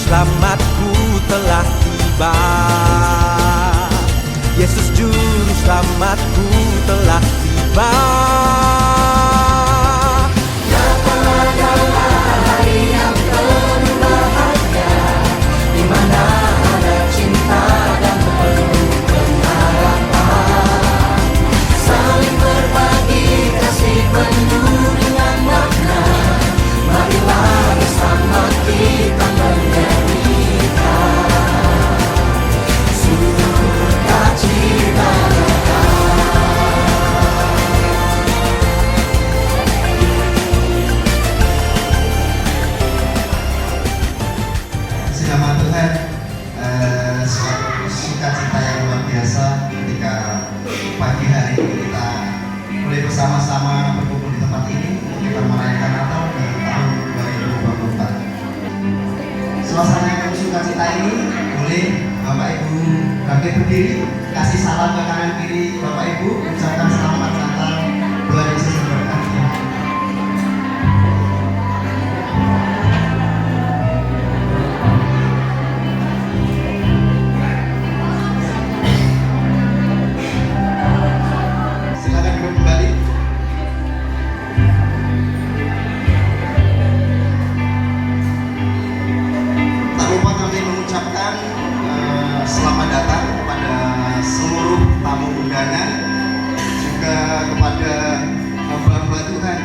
selamatku telah tiba. Yesus juru selamatku telah tiba. Datang adalah hari yang penuh bahagia, di mana ada cinta dan penuh pengharapan. Saling berbagi kasih penuh dengan makna. Marilah bersama kita menyanyikan sukacita. Nama Tuhan, suatu sukacita yang luar biasa ketika pagi hari ini kita boleh bersama-sama berkumpul di tempat ini. Kita merayakan Natal di tahun 2024. Suasana yang sukacita ini boleh Bapak Ibu bangkit berdiri, kasih salam ke kanan kiri Bapak Ibu, ucapkan selamat Natal, Tuhan Yesus memberkati. Selamat datang kepada seluruh tamu undangan, juga kepada hamba-hamba Tuhan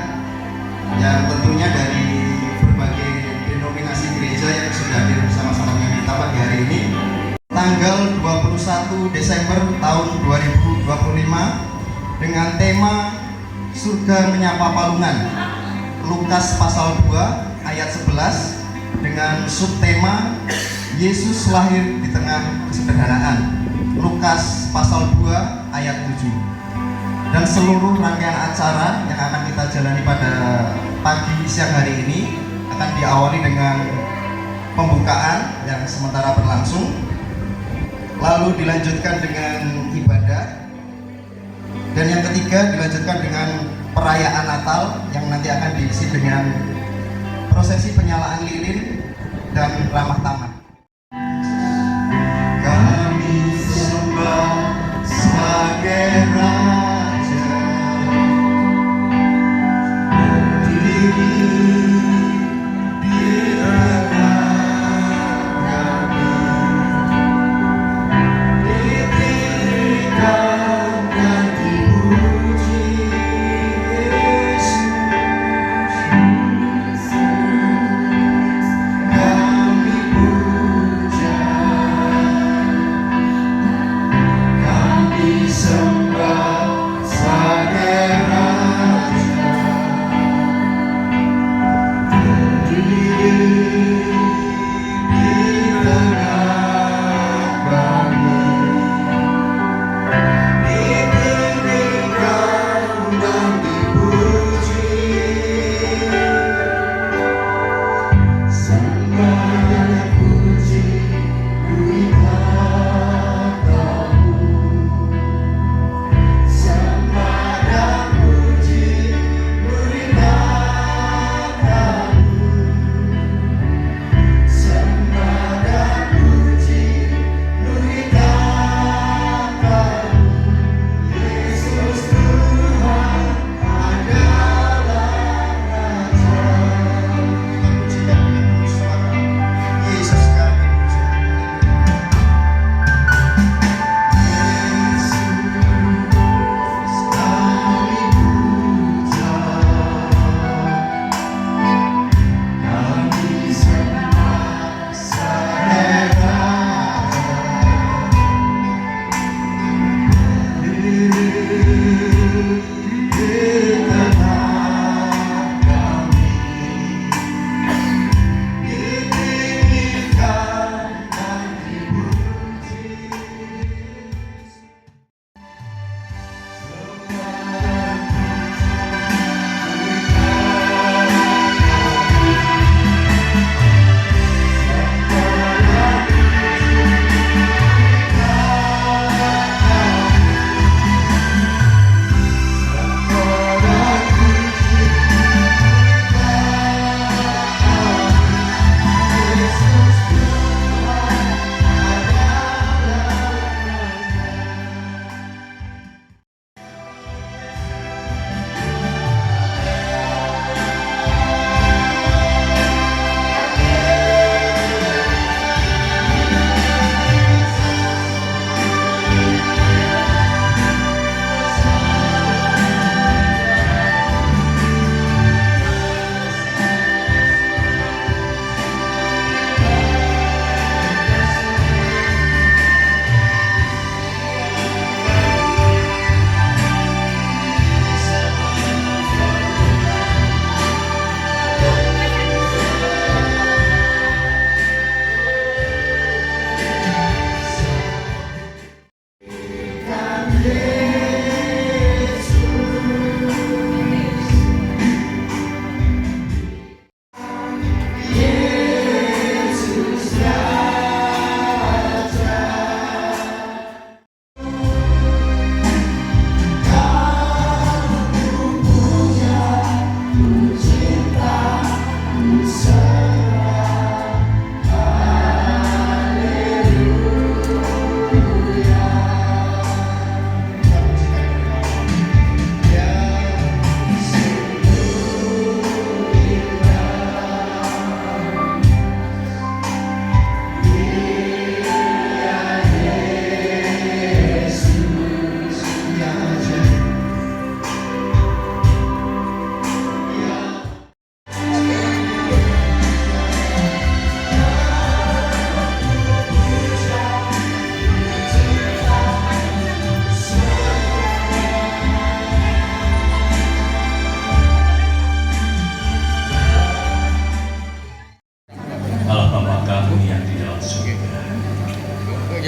yang tentunya dari berbagai denominasi gereja yang sudah hadir bersama-sama dengan kita pagi hari ini. Tanggal 21 Desember tahun 2025 dengan tema Surga Menyapa Palungan, Lukas pasal 2 ayat 11 dengan subtema Yesus lahir di tengah kesederhanaan, Lukas pasal 2 ayat 7. Dan seluruh rangkaian acara yang akan kita jalani pada pagi siang hari ini akan diawali dengan pembukaan yang sementara berlangsung, lalu dilanjutkan dengan ibadah, dan yang ketiga dilanjutkan dengan perayaan Natal yang nanti akan diisi dengan prosesi penyalaan lilin dan ramah tamah. Kami sembah sebagai Raja, berdiri di tengah kami, ditinggikan dan dipuji Yesus. Kami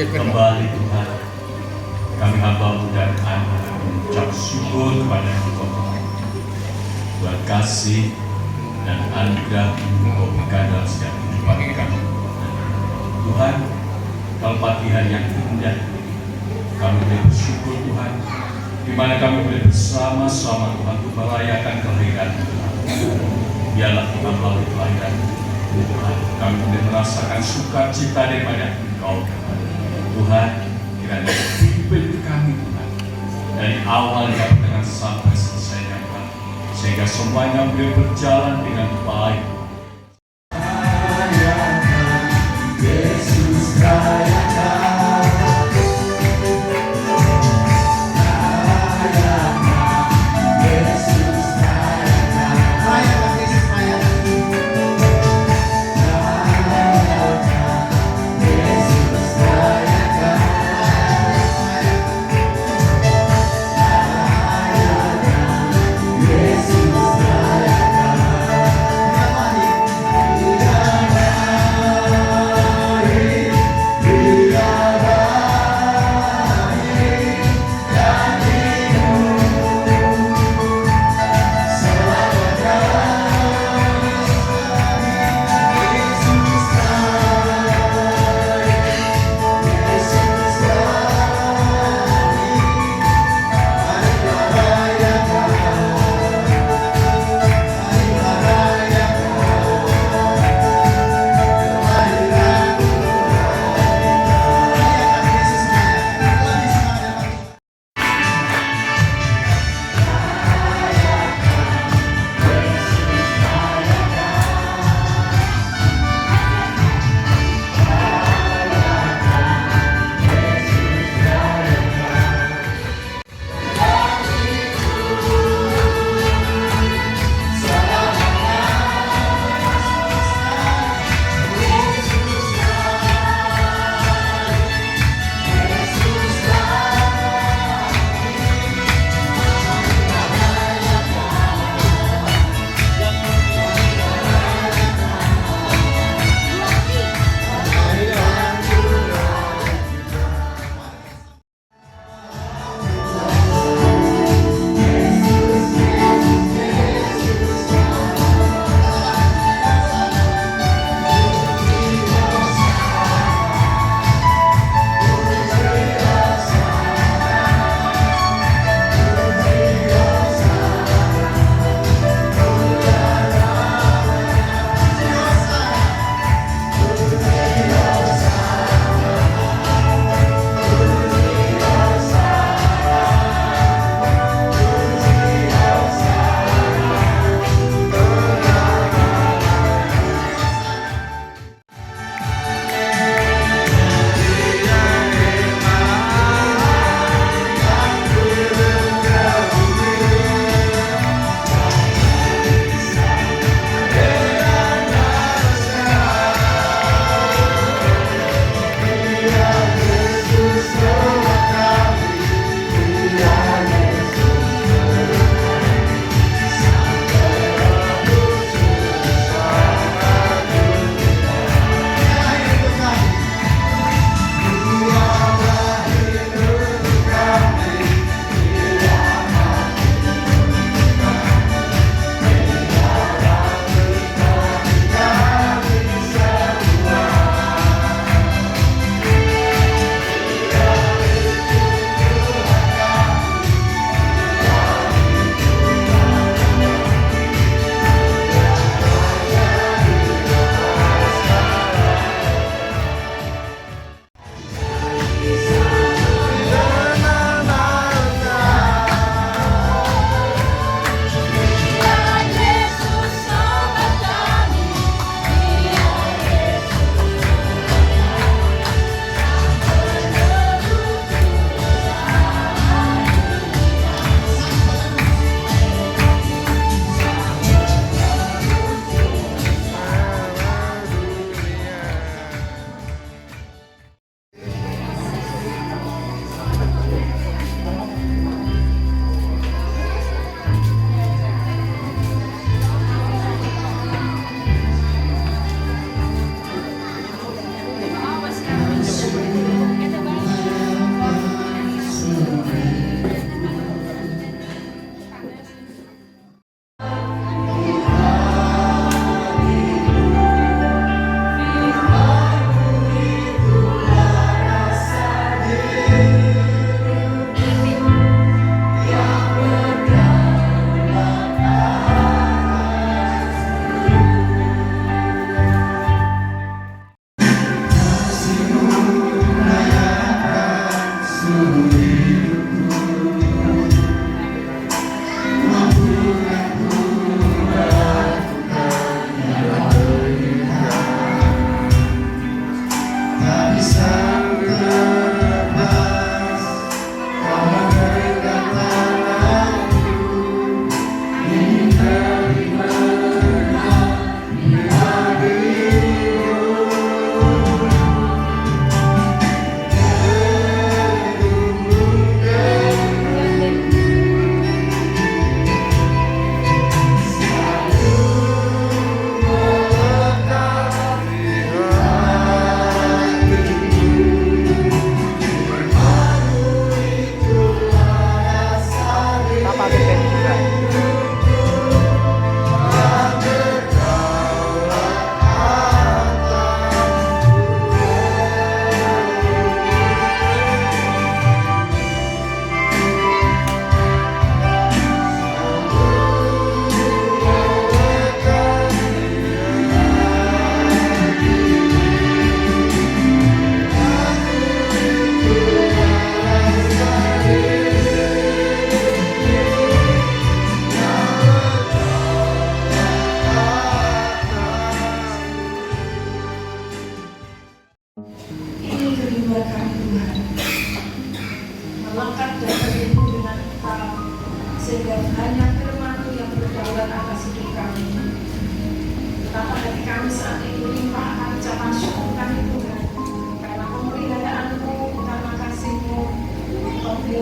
Kembali Tuhan, kami hamba-Mu dan anak mengucap syukur kepada Engkau Tuhan buat kasih dan anugerah Engkau berikan dalam setiap kehidupan kami. Tuhan, kalau pagi hari yang indah, kami boleh bersyukur Tuhan, di mana kami boleh bersama-sama Tuhan untuk merayakan kelahiran Tuhan. Biarlah Tuhan melalui kelahiran Tuhan, kami boleh merasakan sukacita daripada Engkau Tuhan. Kiranya pimpin kami Tuhan dari awal hingga dengan sampai selesainya Tuhan, sehingga semuanya boleh berjalan dengan baik. Yesus rayakan, rayakan, Yesus rayakan, Rayakan Yesus, rayakan. rayakan, Yesus rayakan, rayakan, Yesus rayakan. Dia lahir. Dia lahir,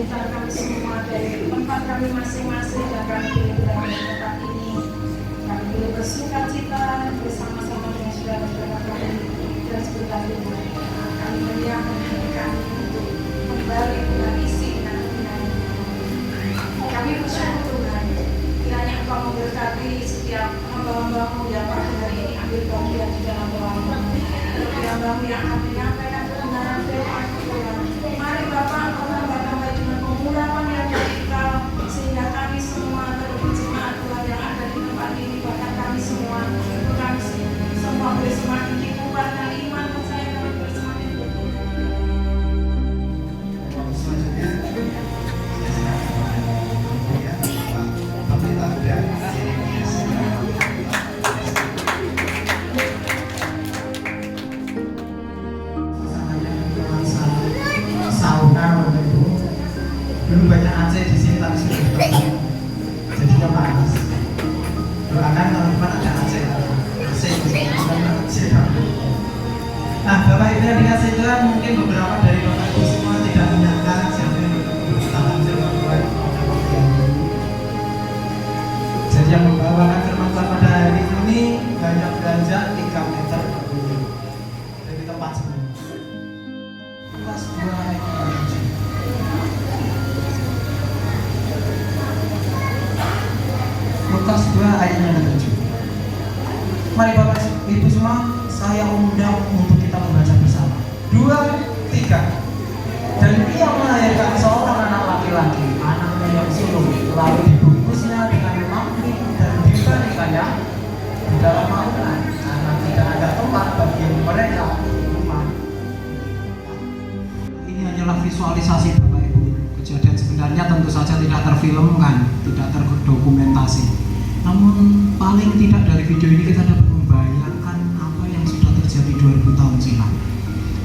mengantar kami semua dari tempat kami masing-masing dan kami pilih berada di tempat ini. Kami pilih bersuka cita bersama-sama dengan saudara-saudara kami dan sebentar ini kami menyiapkan hati kami untuk kembali dengan isi dan Tuhan. Kami bersyukur Tuhan, kiranya Engkau memberkati setiap hamba-hambamu yang pada hari ini ambil bagian di dalam doa-Mu. Hamba-Mu yang akan menyampaikan kebenaran firman Tuhan. Mari Bapa, Engkau tambah-tambah dengan pengurapan yang dari Engkau, sehingga kami semua terlebih jemaat Tuhan yang ada di tempat ini, bahkan kami semua boleh semakin dikuatkan iman percaya kami boleh semakin bertumbuh. Selanjutnya, ya, Pak Pendeta Muda Yeremias. Sauna Bapak Ibu. Dulu banyak AC di sini tapi sudah ditutup, jadinya panas. Doakan kalau depan ada AC. AC itu bukan AC. Nah, Bapak Ibu yang dikasih Tuhan, mungkin beberapa dari Bapak Ibu semua tidak menyangka siapa yang bertahan firman Tuhan pada waktu yang dulu. Jadi yang membawakan firman Tuhan pada hari ini banyak belanja 3 meter dari tempat sebelumnya. Lukas 2 ayat 7. Lukas 2 ayat 7. Mari Bapak Ibu semua, saya undang untuk kita membaca bersama. 2, 3. Dan ia melahirkan seorang anak laki-laki, anaknya yang sulung, lalu dibungkusnya dengan mangkuk dan diberikannya di dalam maungan, karena tidak ada tempat bagi mereka di rumah. Ini hanyalah visualisasi Bapak Ibu. Kejadian sebenarnya tentu saja tidak terfilmkan, tidak terdokumentasi. Namun paling tidak dari video ini kita dapat membayangkan apa yang sudah terjadi 2000 tahun silam.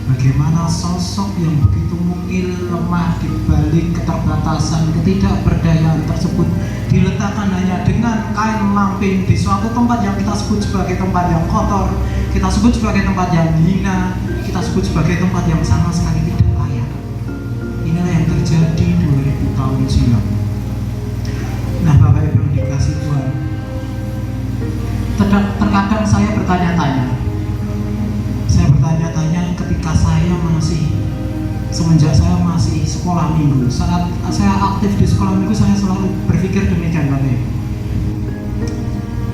Bagaimana sosok yang begitu mungil, lemah di balik keterbatasan, ketidakberdayaan tersebut diletakkan hanya dengan kain lampin di suatu tempat yang kita sebut sebagai tempat yang kotor, kita sebut sebagai tempat yang hina, kita sebut sebagai tempat yang sama sekali tidak layak. Inilah yang terjadi 2000 tahun silam. Nah, Bapak Ibu yang dikasih Tuhan, terkadang saya bertanya-tanya ketika semenjak saya masih sekolah minggu, saat saya aktif di sekolah minggu, saya selalu berpikir demikian Bapak Ibu.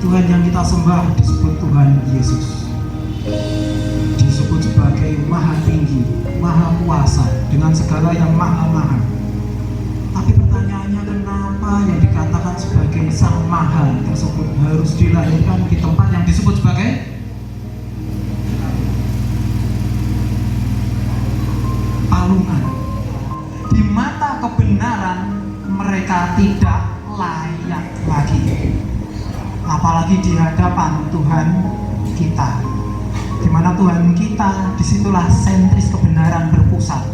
Tuhan yang kita sembah disebut Tuhan Yesus, disebut sebagai Maha Tinggi, Maha Kuasa, dengan segala yang maha-maha. Tapi pertanyaannya, kenapa yang dikatakan sebagai Sang Maha tersebut harus dilahirkan di tempat yang disebut sebagai palungan? Di mata kebenaran mereka tidak layak lagi, apalagi di hadapan Tuhan kita, di mana Tuhan kita disitulah sentris kebenaran berpusat.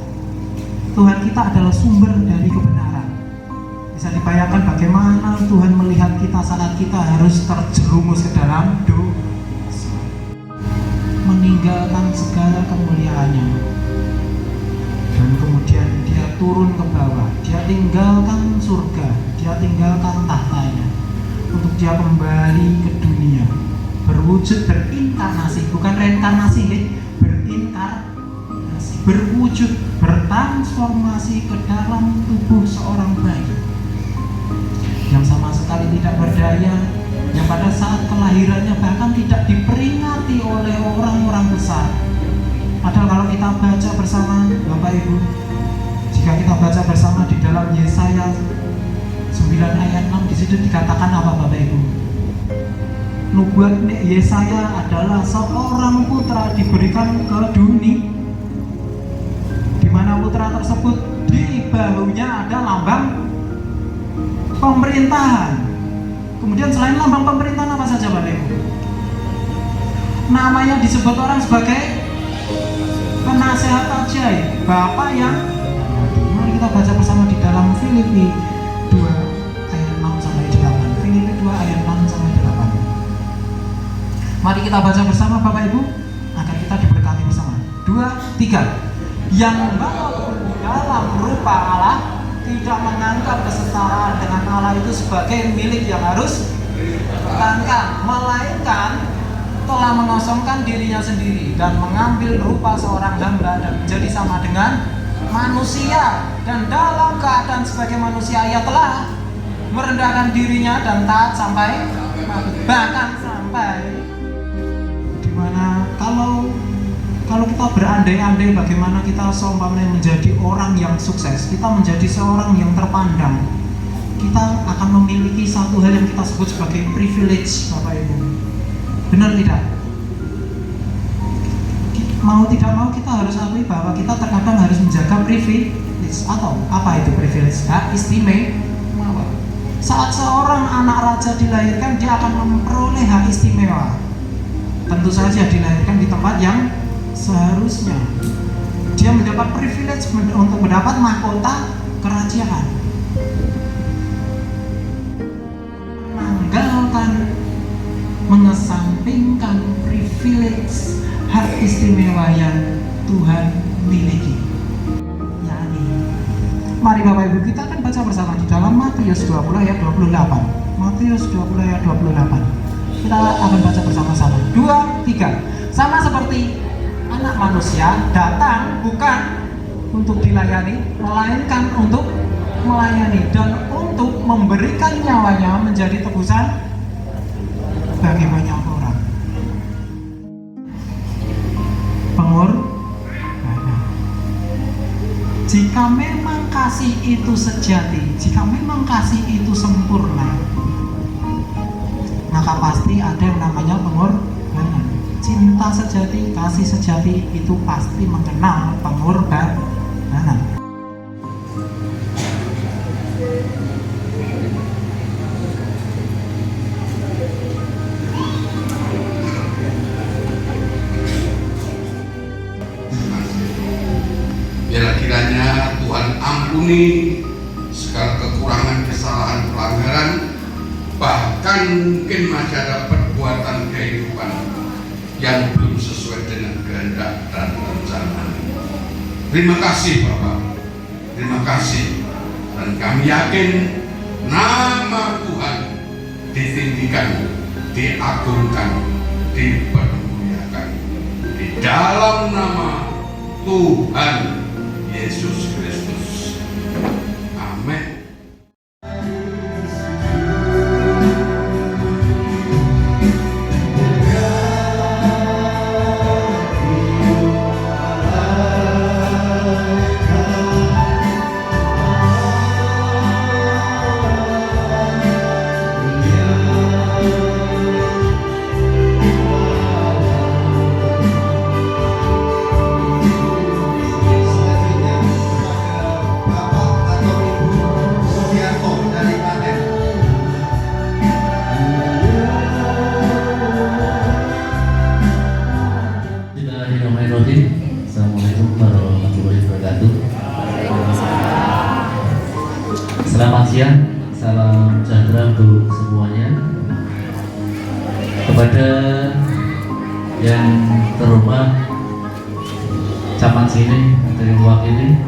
Tuhan kita adalah sumber dari kebenaran. Bisa dibayangkan bagaimana Tuhan melihat kita saat kita harus terjerumus ke dalam dosa, meninggalkan segala kemuliaannya, dan kemudian dia turun ke bawah, dia tinggalkan surga, dia tinggalkan tahtanya untuk dia kembali ke dunia, berwujud berinkarnasi, bukan reinkarnasi, berinkarnasi, berwujud, bertransformasi ke dalam tubuh seorang bayi yang sama sekali tidak berdaya, yang pada saat kelahirannya bahkan tidak diperingati oleh orang-orang besar. Padahal kalau kita baca bersama Bapak Ibu, jika kita baca bersama di dalam Yesaya 9 ayat 6, di situ dikatakan apa Bapak Ibu? Nubuat Yesaya adalah seorang putra diberikan ke dunia, di mana putra tersebut di bahunya ada lambang pemerintahan. Kemudian selain lambang pemerintahan apa saja Bapak Ibu? Namanya disebut orang sebagai penasehat ajaib, Bapak yang. Mari kita baca bersama di dalam Filipi 2 ayat 6 sampai 8. Filipi 2 ayat 6 sampai 8. Mari kita baca bersama Bapak Ibu agar kita diberkati bersama. 2, 3. Yang walaupun dalam rupa Allah tidak menganggap kesetaraan dengan Allah itu sebagai milik yang harus dipertahankan, melainkan telah mengosongkan dirinya sendiri dan mengambil rupa seorang hamba dan menjadi sama dengan manusia, dan dalam keadaan sebagai manusia ia telah merendahkan dirinya dan taat sampai mati, bahkan sampai dimana kalau kita berandai-andai bagaimana kita seumpamanya menjadi orang yang sukses, kita menjadi seorang yang terpandang, kita akan memiliki satu hal yang kita sebut sebagai privilege, Bapak Ibu. Benar tidak? Mau tidak mau kita harus akui bahwa kita terkadang harus menjaga privilege. Atau apa itu privilege? Hak istimewa. Saat seorang anak raja dilahirkan, dia akan memperoleh hak istimewa. Tentu saja dilahirkan di tempat yang seharusnya. Dia mendapat privilege untuk mendapat mahkota kerajaan. Mengesampingkan privilege hak istimewa yang Tuhan miliki. Mari Bapak Ibu kita akan baca bersama di dalam Matius 20 ayat 28. Matius 20 ayat 28. Kita akan baca bersama-sama. 2, 3. Sama seperti anak manusia datang bukan untuk dilayani, melainkan untuk melayani dan untuk memberikan nyawanya menjadi tebusan bagi banyak orang. Pengorbanan. Jika memang kasih itu sejati, jika memang kasih itu sempurna, maka pasti ada yang namanya pengorbanan. Cinta sejati, kasih sejati itu pasti mengenal pengorbanan. Biarlah kiranya Tuhan ampuni segala kekurangan, kesalahan, pelanggaran, bahkan mungkin masih ada perbuatan kehidupan yang belum sesuai dengan kehendak dan rencana. Terima kasih Bapak, terima kasih, dan kami yakin nama Tuhan ditinggikan, diagungkan, dipermuliakan di dalam nama Tuhan Yesus Kristus. Amin. Selanjutnya kepada Bapak atau Ibu Sugiarto dari Klaten. Bismillahirrahmanirrahim. Assalamualaikum warahmatullahi wabarakatuh. Selamat siang, salam sejahtera untuk semuanya. Kepada yang terhormat Camat sini atau yang mewakili,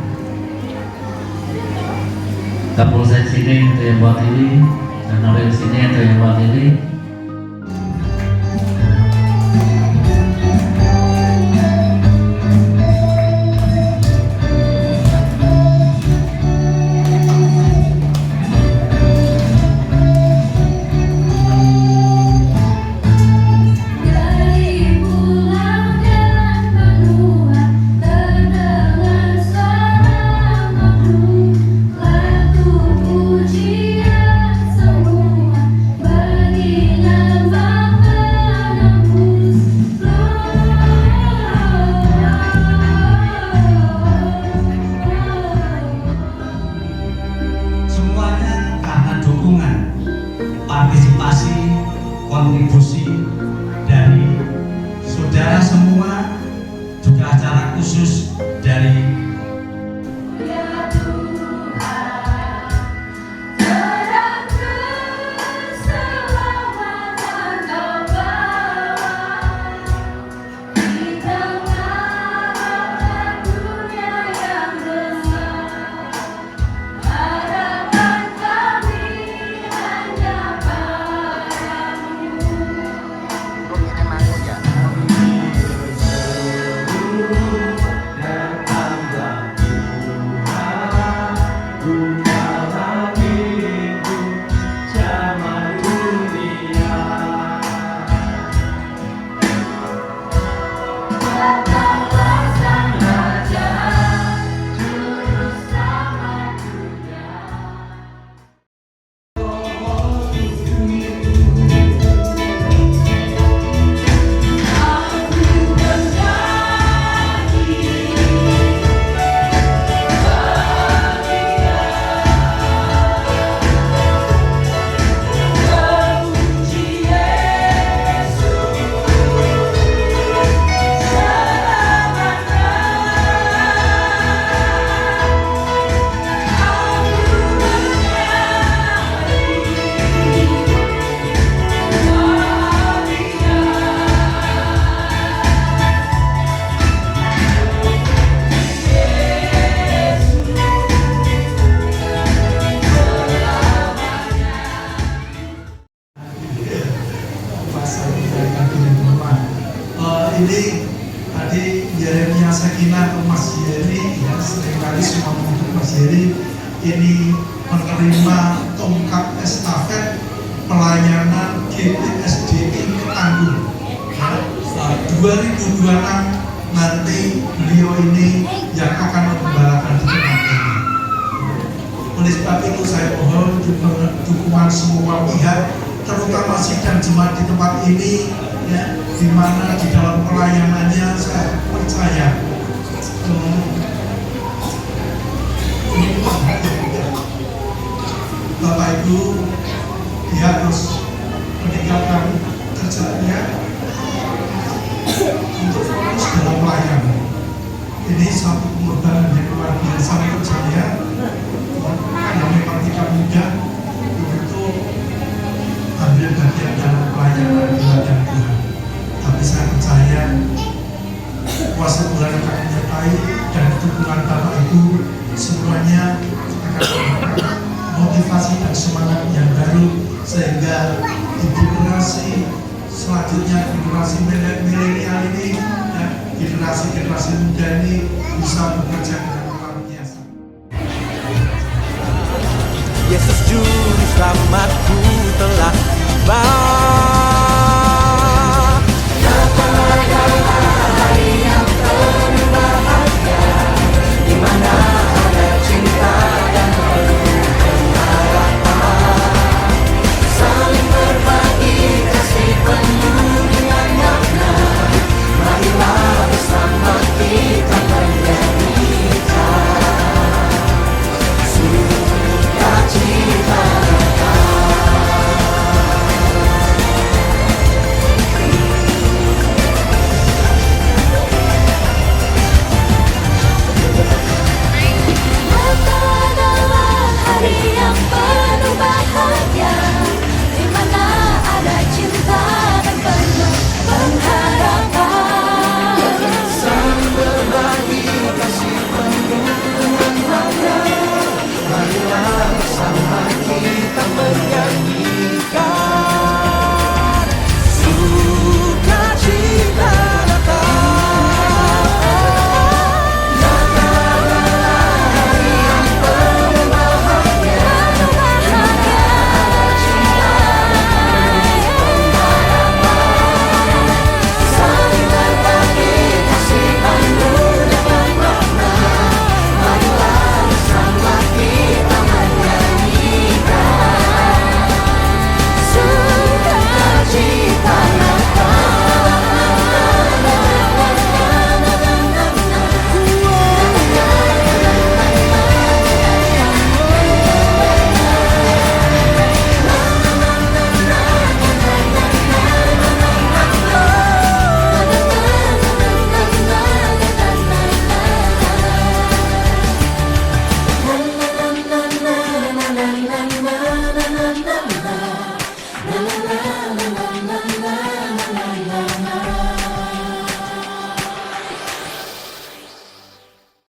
Kapolsek sini atau yang mewakili, dan Nawel sini atau yang mewakili, dari pulau dan benua terdengar suara makhluk, lagu pujian semua bagi ini tadi Yeremia Sekina ke Mas Yeri, ya seringkali semua untuk Mas Yeri ini menerima tongkat estafet pelayanan GPSDI Ketanggung. Nah, 2026 nanti beliau ini yang akan mengembalakan di tempat ini. Oleh sebab itu saya mohon dukungan semua pihak, terutama sidang jemaat di tempat ini, ya, di mana di dalam pelayanannya saya percaya Bapak Ibu dia harus meninggalkan kerjaannya untuk fokus dalam pelayanan. Ini satu pengorbanan yang luar biasa untuk saya yang memang tidak mudah untuk ambil bagian dalam pelayanan di ladang Tuhan. Tapi saya percaya kuasa Tuhan akan menyertai dan dukungan Bapak Ibu semuanya akan memberikan motivasi dan semangat yang baru sehingga di generasi selanjutnya, generasi milenial ini, ya, generasi muda ini bisa bekerja dengan luar biasa. Yesus Juru Selamatku telah tiba.